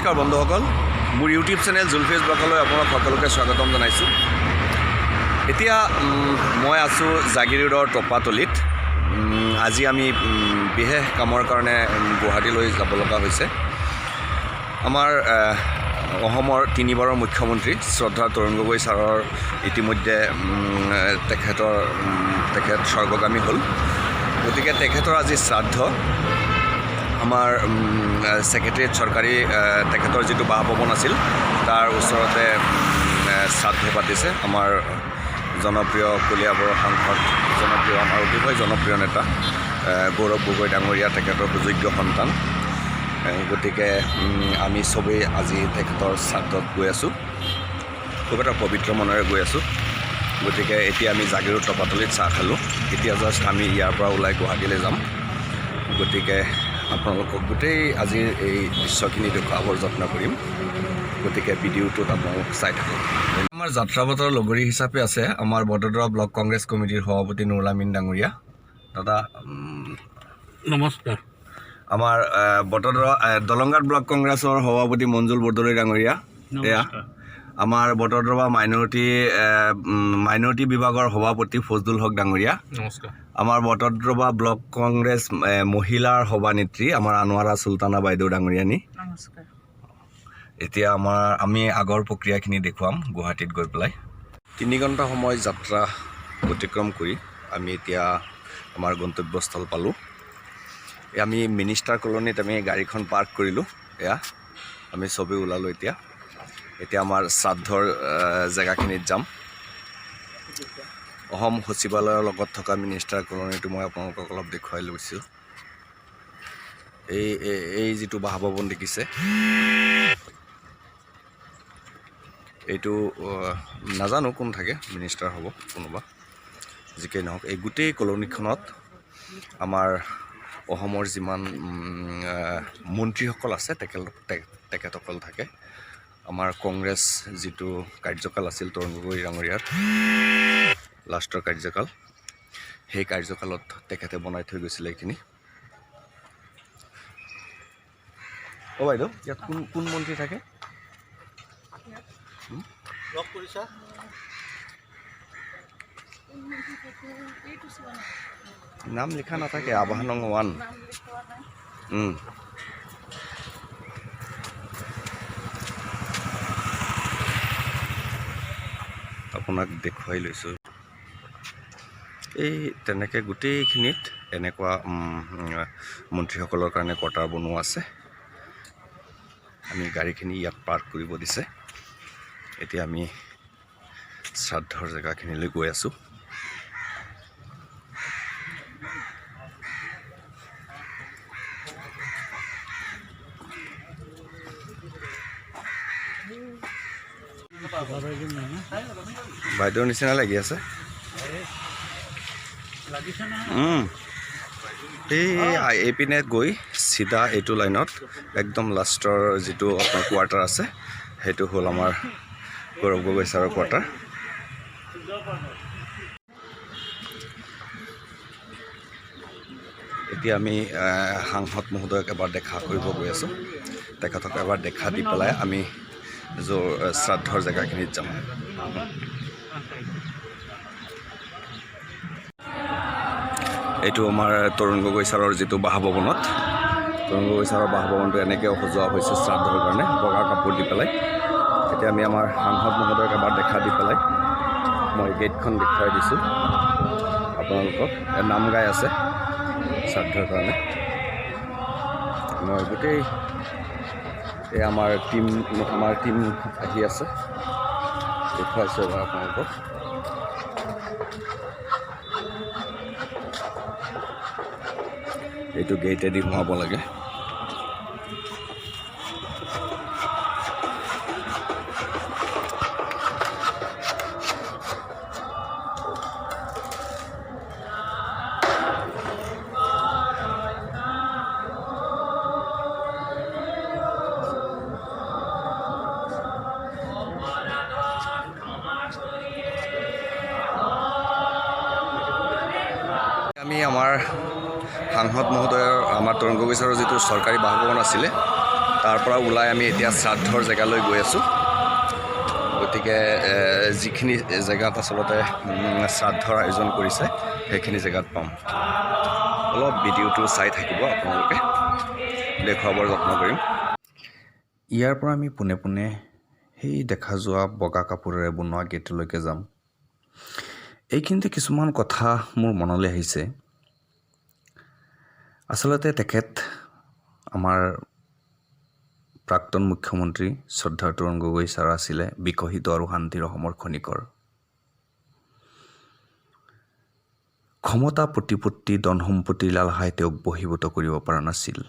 নমস্কাৰ বন্ধুসকল, মোৰ ইউটিউব চেনেল জুলফি ব্লগলৈ আপোনাক সকলোকে স্বাগতম জনাইছোঁ। এতিয়া মই আছোঁ জাগিৰোডৰ টপাতলিত। আজি আমি বিশেষ কামৰ কাৰণে গুৱাহাটীলৈ যাব লগা হৈছে। আমাৰ অসমৰ 3বাৰৰ মুখ্যমন্ত্ৰী শ্ৰদ্ধা তৰুণ গগৈ ছাৰৰ ইতিমধ্যে তেখেত স্বৰ্গগামী হ'ল। গতিকে তেখেতৰ আজি শ্ৰাদ্ধ। আমাৰ ছেক্ৰেটাৰিয়েট চৰকাৰী তেখেতৰ যিটো বাসভৱন আছিল তাৰ ওচৰতে শ্ৰাদ্ধ পাতিছে। আমাৰ জনপ্ৰিয় কলিয়াবৰৰ সাংসদ, আমাৰ অতিশয় জনপ্ৰিয় নেতা গৌৰৱ গগৈ ডাঙৰীয়া, তেখেতৰ সুযোগ্য সন্তান। গতিকে আমি চবেই আজি তেখেতৰ শ্ৰাদ্ধত গৈ আছোঁ, খুব এটা পবিত্ৰ মনেৰে গৈ আছোঁ। গতিকে এতিয়া আমি জাগিৰোড টপাতলিত চাহ খালোঁ। এতিয়া জাষ্ট আমি ইয়াৰ পৰা ওলাই গুৱাহাটীলৈ যাম। গতিকে আপোনালোকক গোটেই আজিৰ এই দৃশ্যখিনি দেখুৱাবৰ যত্ন কৰিম। গতিকে ভিডিঅ'টোত আপোনালোক চাই থাকক। আমাৰ যাত্ৰাপথৰ লগৰী হিচাপে আছে আমাৰ বটদ্ৰৱা ব্লক কংগ্ৰেছ কমিটিৰ সভাপতি নুৰুলামিন ডাঙৰীয়া। দাদা নমস্কাৰ। আমাৰ বটদ্ৰৱা দলংঘাট ব্লক কংগ্ৰেছৰ সভাপতি মঞ্জুল বৰদলৈ ডাঙৰীয়া। এয়া আমাৰ বটদ্ৰৱা মাইনৰিটি বিভাগৰ সভাপতি ফজলুল হক ডাঙৰীয়া। নমস্কাৰ। আমাৰ বটদ্ৰৱা ব্লক কংগ্ৰেছ মহিলাৰ সভানেত্ৰী আমাৰ আনোৱাৰা চুলতানা বাইদেউ ডাঙৰীয়ানী। নমস্কাৰ। এতিয়া আমি আগৰ প্ৰক্ৰিয়াখিনি দেখুৱাম গুৱাহাটীত গৈ পেলাই। 3 ঘণ্টা সময় যাত্ৰা অতিক্ৰম কৰি আমি এতিয়া আমাৰ গন্তব্যস্থল পালোঁ। আমি মিনিষ্টাৰ কলনীত আমি গাড়ীখন পাৰ্ক কৰিলোঁ। এয়া আমি চবেই ওলালোঁ। এতিয়া আমাৰ শ্ৰাদ্ধৰ জেগাখিনিত যাম। অসম সচিবালয়ৰ লগত থকা মিনিষ্টাৰ কলনীটো মই আপোনালোকক অলপ দেখুৱাই লৈছোঁ। এই যিটো বাসভৱন দেখিছে, এইটো নাজানো কোন থাকে, মিনিষ্টাৰ হ'ব কোনোবা, যিকেই নহওক। এই গোটেই কলনীখনত আমাৰ অসমৰ যিমান মন্ত্ৰীসকল আছে তেখেতসকল থাকে। আমাৰ কংগ্ৰেছ যিটো কাৰ্যকাল আছিল তৰুণ গগৈ ডাঙৰীয়াৰ লাষ্টৰ কাৰ্যকাল, সেই কাৰ্যকালত তেখেতে বনাই থৈ গৈছিলে এইখিনি। অ' বাইদেউ, ইয়াত কোন মন্ত্ৰী থাকে? নাম লিখা নাথাকে, আৱাহ নং 1। আপোনাক দেখুৱাই লৈছোঁ। এই তেনেকৈ গোটেইখিনিত এনেকুৱা মন্ত্ৰীসকলৰ কাৰণে কোৱাৰ্টাৰ বনোৱা আছে। আমি গাড়ীখিনি ইয়াত পাৰ্ক কৰিব দিছে। এতিয়া আমি শ্ৰাদ্ধৰ জেগাখিনিলৈ গৈ আছোঁ। বাইদেউৰ নিচিনা লাগি আছে। এইপিনে গৈ চিধা এইটো লাইনত একদম লাষ্টৰ যিটো আপোনাৰ কোৱাৰ্টাৰ আছে, সেইটো হ'ল আমাৰ গৌৰৱ গগৈ ছাৰৰ কোৱাৰ্টাৰ। এতিয়া আমি সাংসদ মহোদয়ক এবাৰ দেখা কৰিব গৈ আছোঁ। তেখেতক এবাৰ দেখা দি পেলাই আমি শ্ৰাদ্ধৰ জেগাখিনিত যাম। এইটো আমাৰ তৰুণ গগৈ ছাৰৰ যিটো বাসভৱনত, তৰুণ গগৈ ছাৰৰ বাসভৱনটো এনেকৈ সজোৱা হৈছে শ্ৰাদ্ধৰ কাৰণে, বগা কাপোৰ দি পেলাই। এতিয়া আমি আমাৰ সাংসদ মহোদয়ক এবাৰ দেখা দি পেলাই মই গেটখন দেখুৱাই দিছোঁ আপোনালোকক। নাম গাই আছে শ্ৰাদ্ধৰ কাৰণে। মই গোটেই আমাৰ টিম আহি আছে, দেখুৱাইছোঁ এবাৰ আপোনালোকক। এইটো গেটেদি সোমাব লাগে। আমি আমাৰ সাংসদ মহোদয়ৰ, আমাৰ তৰুণ গগৈ ছাৰৰ যিটো চৰকাৰী বাসভৱন আছিলে তাৰ পৰা ওলাই আমি এতিয়া শ্ৰাদ্ধৰ জেগালৈ গৈ আছোঁ গতিকে যিখিনি জেগাত আচলতে শ্ৰাদ্ধৰ আয়োজন কৰিছে সেইখিনি জেগাত পাম অলপ ভিডিঅ'টো চাই থাকিব আপোনালোকে দেখুৱাবৰ যত্ন কৰিম ইয়াৰ পৰা আমি পোনে পোনে সেই দেখা যোৱা বগা কাপোৰেৰে বনোৱা গেটলৈকে যাম এইখিনিতে কিছুমান কথা মোৰ মনলৈ আহিছে আচলতে তেখেত আমাৰ প্ৰাক্তন মুখ্যমন্ত্ৰী শ্ৰদ্ধাৰ তৰুণ গগৈ ছাৰ আছিলে বিকশিত আৰু শান্তিৰ অসমৰ খনিকৰ ক্ষমতা প্ৰতিপত্তি ধন সম্পত্তিৰ লালসাই তেওঁক বশীভূত কৰিব পৰা নাছিল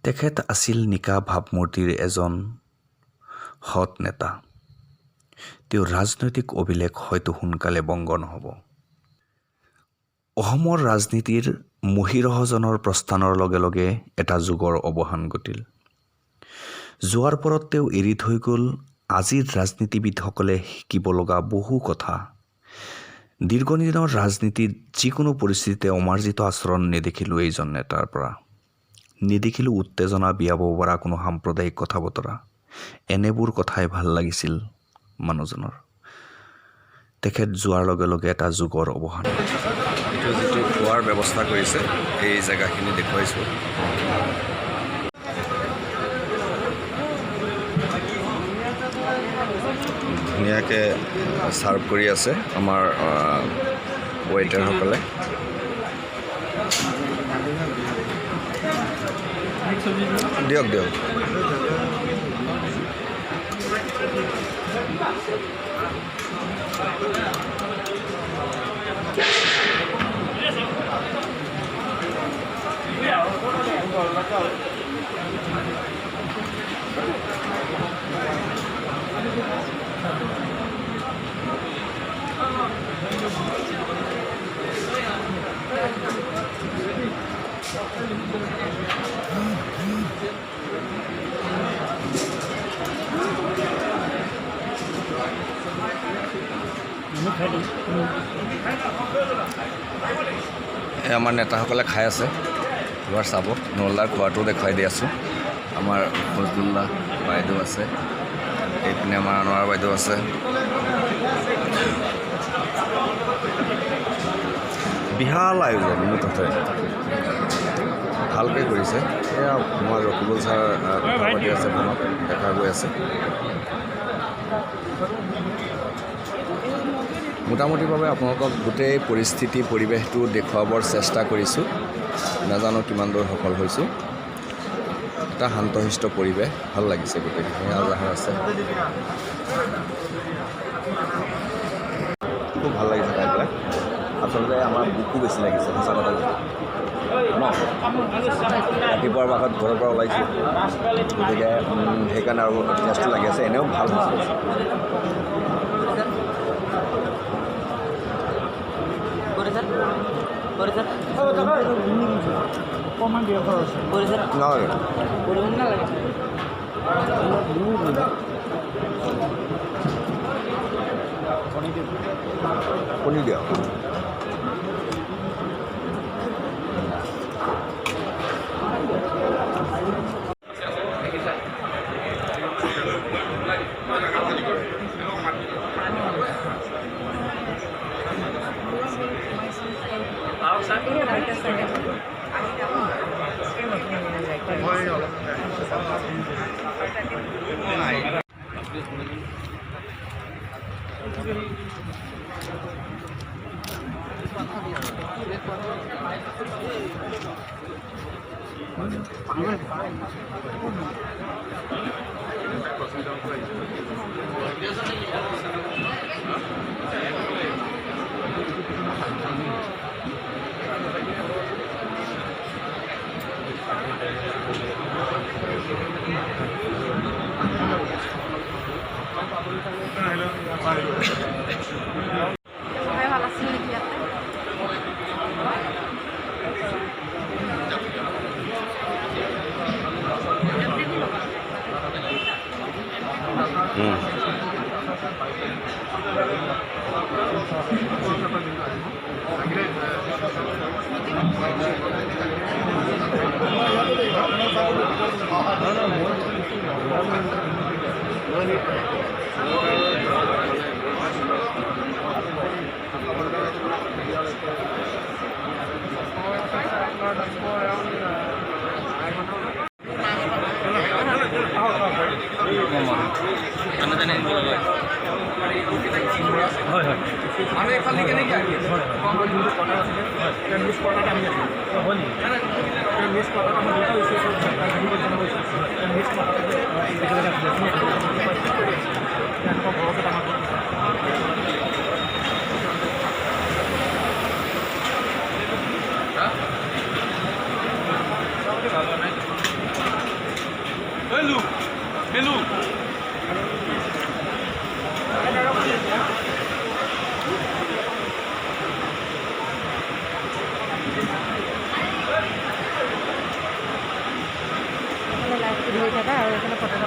তেখেত আছিল নিকা ভাৱমূৰ্তিৰ এজন সৎ নেতা তেওঁৰ ৰাজনৈতিক অভিলেখ হয়তো সোনকালে বংগ নহ'ব অসমৰ ৰাজনীতিৰ মহীৰহজনৰ প্ৰস্থানৰ লগে লগে এটা যুগৰ অৱসান ঘটিল যোৱাৰ পৰত তেওঁ এৰি থৈ গ'ল আজিৰ ৰাজনীতিবিদসকলে শিকিব লগা বহু কথা দীৰ্ঘদিনৰ ৰাজনীতিত যিকোনো পৰিস্থিতিতে অমাৰ্জিত আচৰণ নেদেখিলোঁ এইজন নেতাৰ পৰা নেদেখিলোঁ উত্তেজনা বিয়াব পৰা কোনো সাম্প্ৰদায়িক কথা বতৰা এনেবোৰ কথাই ভাল লাগিছিল মানুহজনৰ তেখেত যোৱাৰ লগে লগে এটা যুগৰ অৱসান যিটো খোৱাৰ ব্যৱস্থা কৰিছে এই জেগাখিনি দেখুৱাইছোঁ ধুনীয়াকৈ ছাৰ্ভ কৰি আছে আমাৰ ৱেইটাৰসকলে দিয়ক দিয়ক আমাৰ নেতাসকলে খাই আছে এবাৰ চাব নলদাৰ খোৱাটো দেখুৱাই দি আছোঁ আমাৰ ফজলুল্লাহ বাইদেউ আছে এইপিনে আমাৰ আনোৱাৰ বাইদেউ আছে বিশাল আয়োজন মুঠতে ভালকৈ কৰিছে এয়া আমাৰ ৰকিবুল ছাৰ কথা পাতি আছে মনত দেখা গৈ আছে মোটামুটিভাৱে আপোনালোকক গোটেই পৰিস্থিতি পৰিৱেশটো দেখুৱাবৰ চেষ্টা কৰিছোঁ নাজানো কিমান দূৰ সফল হৈছোঁ এটা শান্তশিষ্ট পৰিৱেশ ভাল লাগিছে গোটেইখিনি আজাহাৰ আছে খুব ভাল লাগিছে খাই পেলাই আচলতে আমাৰ বুকো বেছি লাগিছে সঁচা কথা ন ৰাতিপুৱাৰ ভাগত ঘৰৰ পৰা ওলাইছোঁ গতিকে সেইকাৰণে আৰু টেষ্টটো লাগি আছে এনেও ভাল হৈছে কণী দিয়া হয় হয় আমি এফালে কেনেকৈ আহি আছোঁ হেল্ল' হেল্ল' ধৰি থকা আৰু এইফালে ফটো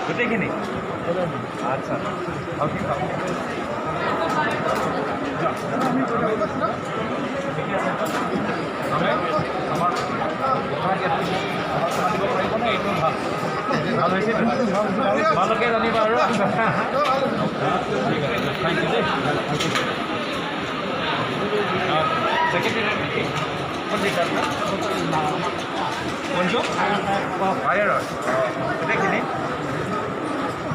গোটেইখিনি আচ্ছা এইটো ভাল ভাল হৈছে ভালকৈ জানিবা আৰু থেংক ইউ দেই ছেকেণ্ডেৰী কোনটো ফায়াৰৰ গোটেইখিনি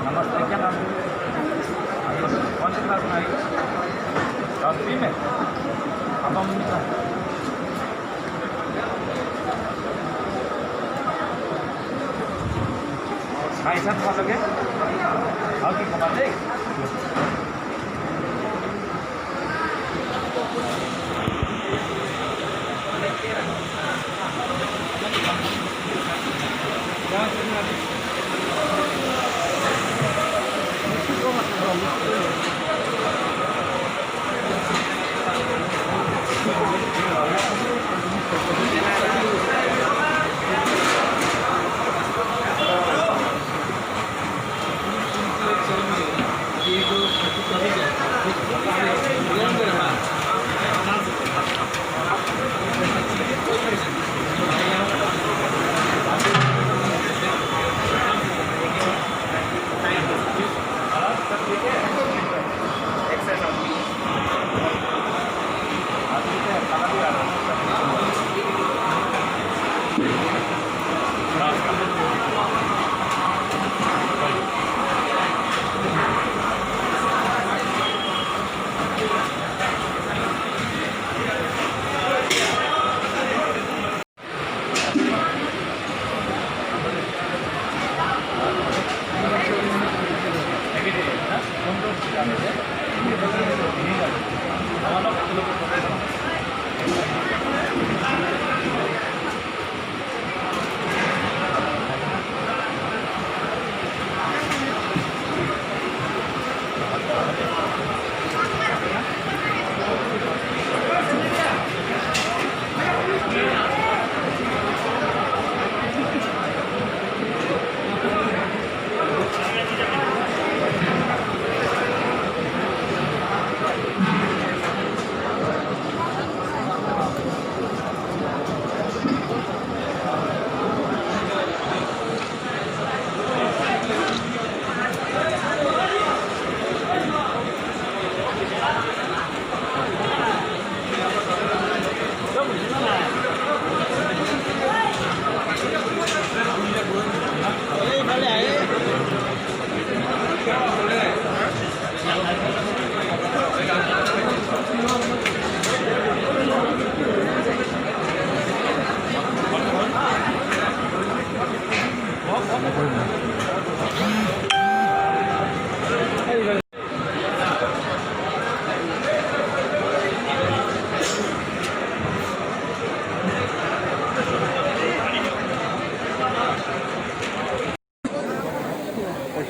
नमस्ते क्या नाम कौन सी क्लास में आई 10वीं में अब हम ऐसा खा लोगे और की खबर दे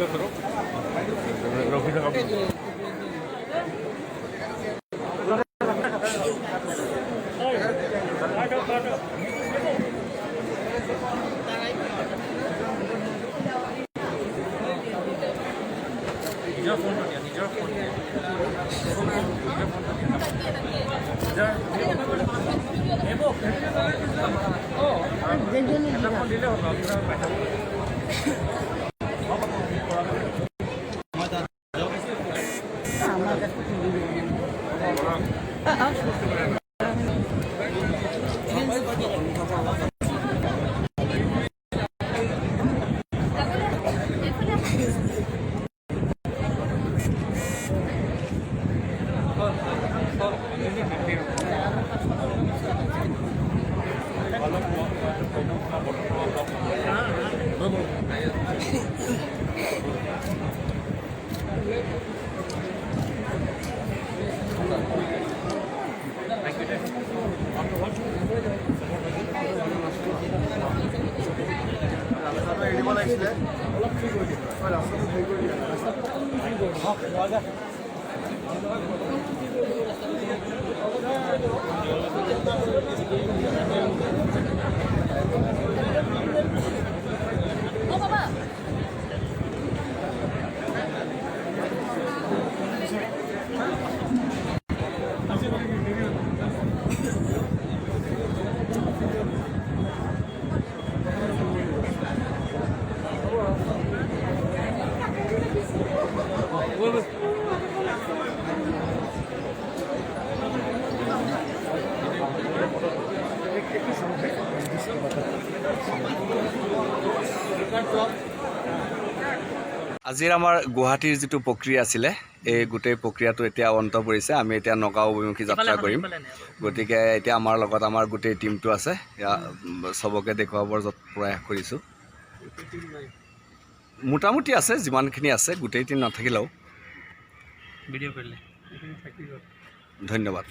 ভিডিঅ' কৰোঁ ৰখি থকা নিজৰ ফোনটো দিয়া নিজৰ ফোন দিলে আজিৰ আমাৰ গুৱাহাটীৰ যিটো প্ৰক্ৰিয়া আছিলে এই গোটেই প্ৰক্ৰিয়াটো এতিয়া অন্ত পৰিছে আমি এতিয়া নগাঁও অভিমুখী যাত্ৰা কৰিম গতিকে এতিয়া আমাৰ লগত আমাৰ গোটেই টিমটো আছে সবকে দেখুৱাবৰ প্ৰয়াস কৰিছোঁ মোটামুটি আছে যিমানখিনি আছে গোটেই টিম নাথাকিলেও ভিডিঅ' কৰিলে ধন্যবাদ